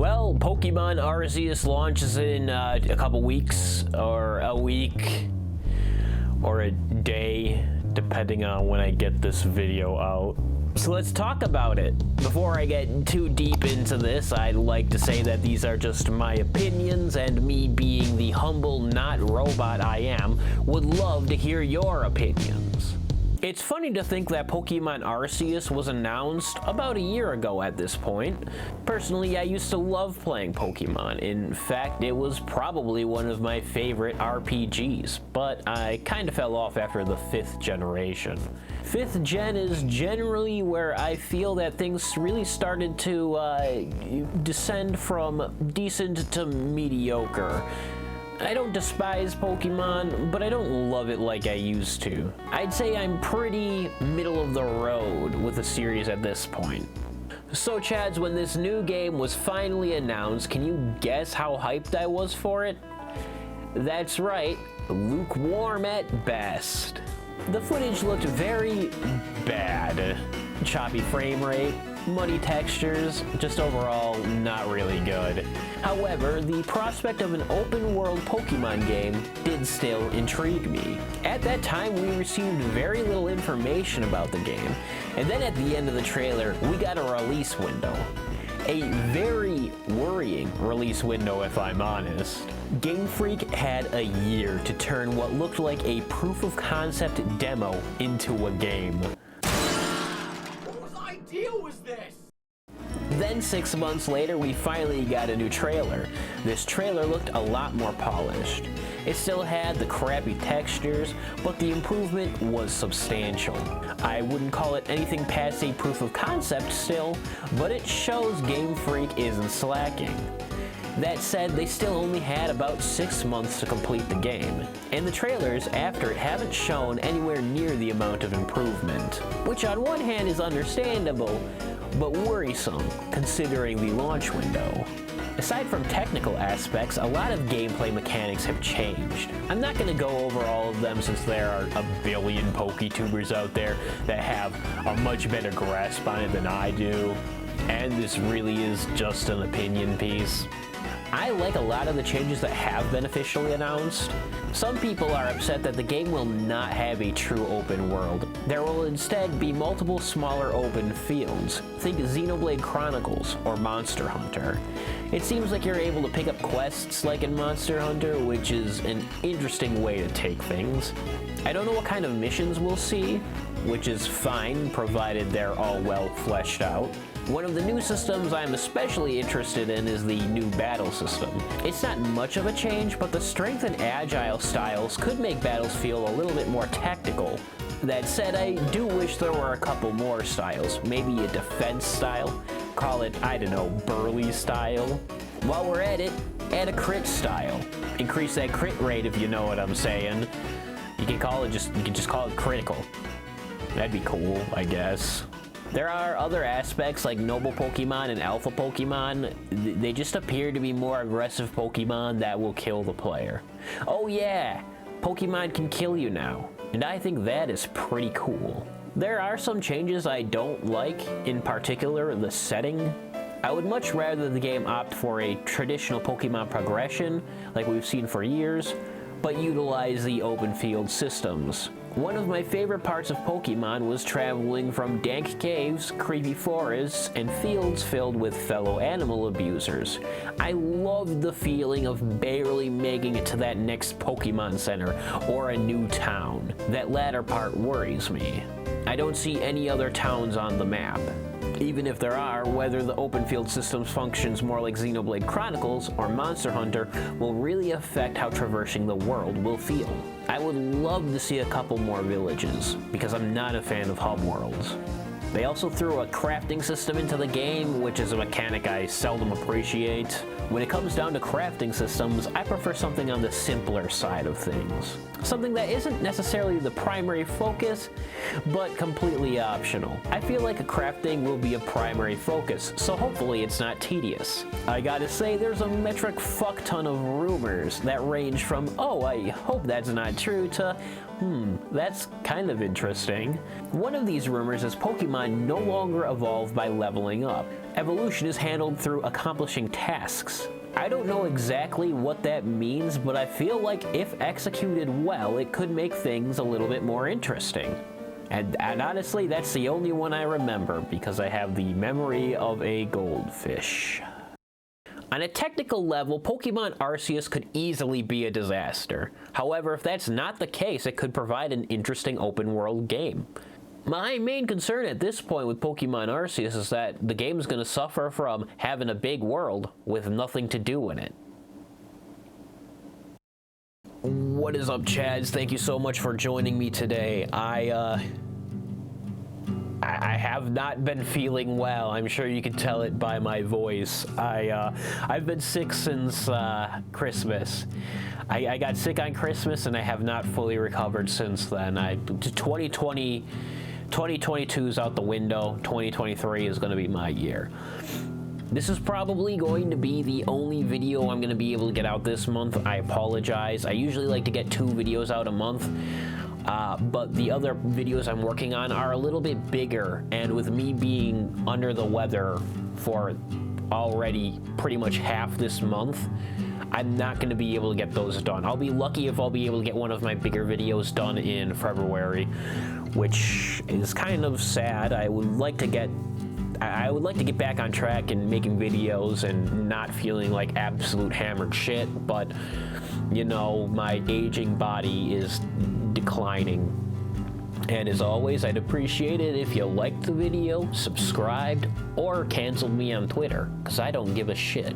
Well, Pokemon Arceus launches in a couple weeks, or a week, or a day, depending on when I get this video out. So let's talk about it. Before I get too deep into this, I'd like to say that these are just my opinions, and me being the humble, not robot I am, would love to hear your opinions. It's funny to think that Pokemon Arceus was announced about a year ago at this point. Personally, I used to love playing Pokemon. In fact, it was probably one of my favorite RPGs, but I kind of fell off after the 5th generation. 5th gen is generally where I feel that things really started to descend from decent to mediocre. I don't despise Pokemon, but I don't love it like I used to. I'd say I'm pretty middle of the road with the series at this point. So Chads, when this new game was finally announced, can you guess how hyped I was for it? That's right, lukewarm at best. The footage looked very bad. Choppy frame rate, muddy textures, just overall not really good. However, the prospect of an open-world Pokemon game did still intrigue me. At that time, we received very little information about the game, and then at the end of the trailer, we got a release window. A very worrying release window, if I'm honest. Game Freak had a year to turn what looked like a proof-of-concept demo into a game. Whose idea was this? Then 6 months later, we finally got a new trailer. This trailer looked a lot more polished. It still had the crappy textures, but the improvement was substantial. I wouldn't call it anything past a proof of concept still, but it shows Game Freak isn't slacking. That said, they still only had about 6 months to complete the game, and the trailers after it haven't shown anywhere near the amount of improvement, which on one hand is understandable, but worrisome considering the launch window. Aside from technical aspects, a lot of gameplay mechanics have changed. I'm not going to go over all of them since there are a billion PokeTubers out there that have a much better grasp on it than I do, and this really is just an opinion piece. I like a lot of the changes that have been officially announced. Some people are upset that the game will not have a true open world. There will instead be multiple smaller open fields. Think Xenoblade Chronicles or Monster Hunter. It seems like you're able to pick up quests like in Monster Hunter, which is an interesting way to take things. I don't know what kind of missions we'll see, which is fine provided they're all well fleshed out. One of the new systems I'm especially interested in is the new battle system. It's not much of a change, but the strength and agile styles could make battles feel a little bit more tactical. That said, I do wish there were a couple more styles, maybe a defense style, call it, I don't know, burly style. While we're at it, add a crit style. Increase that crit rate if you know what I'm saying. You can just call it critical. That'd be cool, I guess. There are other aspects like Noble Pokemon and Alpha Pokemon. They just appear to be more aggressive Pokemon that will kill the player. Oh yeah, Pokemon can kill you now, and I think that is pretty cool. There are some changes I don't like, in particular the setting. I would much rather the game opt for a traditional Pokemon progression, like we've seen for years, but utilize the open field systems. One of my favorite parts of Pokemon was traveling from dank caves, creepy forests, and fields filled with fellow animal abusers. I loved the feeling of barely making it to that next Pokemon Center or a new town. That latter part worries me. I don't see any other towns on the map. Even if there are, whether the open field systems functions more like Xenoblade Chronicles or Monster Hunter will really affect how traversing the world will feel. I would love to see a couple more villages, because I'm not a fan of hub worlds. They also threw a crafting system into the game, which is a mechanic I seldom appreciate. When it comes down to crafting systems, I prefer something on the simpler side of things. Something that isn't necessarily the primary focus, but completely optional. I feel like a crafting will be a primary focus, so hopefully it's not tedious. I gotta say, there's a metric fuck ton of rumors that range from, oh, I hope that's not true, to, that's kind of interesting. One of these rumors is Pokemon Pokemon no longer evolve by leveling up. Evolution is handled through accomplishing tasks. I don't know exactly what that means, but I feel like if executed well, it could make things a little bit more interesting. And honestly, that's the only one I remember, because I have the memory of a goldfish. On a technical level, Pokemon Arceus could easily be a disaster. However, if that's not the case, it could provide an interesting open-world game. My main concern at this point with Pokemon Arceus is that the game is going to suffer from having a big world with nothing to do in it. What is up, Chads? Thank you so much for joining me today. I have not been feeling well. I'm sure you can tell it by my voice. I've been sick since Christmas. I got sick on Christmas and I have not fully recovered since then. 2022 is out the window. 2023 is going to be my year. This is probably going to be the only video I'm going to be able to get out this month. I apologize. I usually like to get 2 videos out a month. But the other videos I'm working on are a little bit bigger, and with me being under the weather for already pretty much half this month, I'm not going to be able to get those done. I'll be lucky if I'll be able to get one of my bigger videos done in February, which is kind of sad. I would like to get back on track and making videos and not feeling like absolute hammered shit, but you know, my aging body is declining. And as always, I'd appreciate it if you liked the video, subscribed, or canceled me on Twitter, because I don't give a shit.